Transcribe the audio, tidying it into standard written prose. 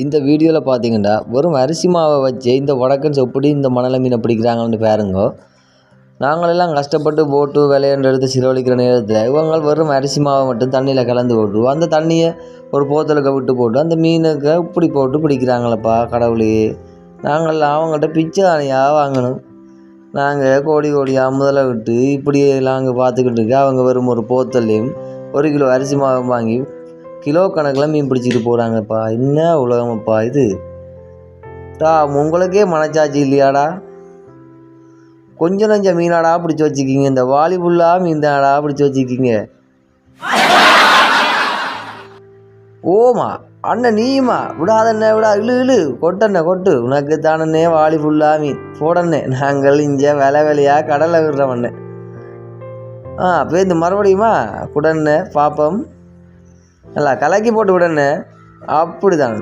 இந்த வீடியோவில் பார்த்தீங்கன்னா வெறும் அரிசி மாவை வச்சு இந்த வடக்கன்ஸ் எப்படி இந்த மணலை மீனை பிடிக்கிறாங்கன்னு பாருங்க. நாங்களெல்லாம் கஷ்டப்பட்டு போட்டு விளையாண்டு சிலவழிக்கிற நேரத்தில் இவங்க வெறும் அரிசி மாவை மட்டும் தண்ணியில் கலந்து போட்டு அந்த தண்ணியை ஒரு போத்தலுக்கு விட்டு போட்டு அந்த மீனுக்கு இப்படி போட்டு பிடிக்கிறாங்களப்பா கடவுளே. நாங்கள்லாம் அவங்கள்ட்ட பிச்சை தானியாக வாங்கணும். நாங்கள் கோடியாக முதல்ல விட்டு இப்படி நாங்கள் பார்த்துக்கிட்டு இருக்க அவங்க வெறும் ஒரு போத்தல்லையும் 1 கிலோ அரிசி மாவை வாங்கி கிலோ கணக்கில் மீன் பிடிச்சிட்டு போகிறாங்கப்பா. என்ன உலகமப்பா இது? உங்களுக்கே மனச்சாட்சி இல்லையாடா? கொஞ்சம் நஞ்சம் மீனாடா பிடிச்சி வச்சுக்கிங்க. இந்த வாலி ஃபுல்லாக மீன் தானடா பிடிச்சி வச்சுக்கிங்க. ஓமா அண்ணன் நீயுமா விடாதண்ணே விடா இழு கொட்டண்ணே கொட்டு. உனக்கு தானே வாலி ஃபுல்லாக மீன் போடண்ணே. நாங்கள் இங்கே வேலையாக கடலை விடுறவண்ணே. பேருந்து மறுபடியுமா குடண்ணே பாப்பம் நல்லா கலக்கி போட்டு விடண்ணே. அப்படி தானே.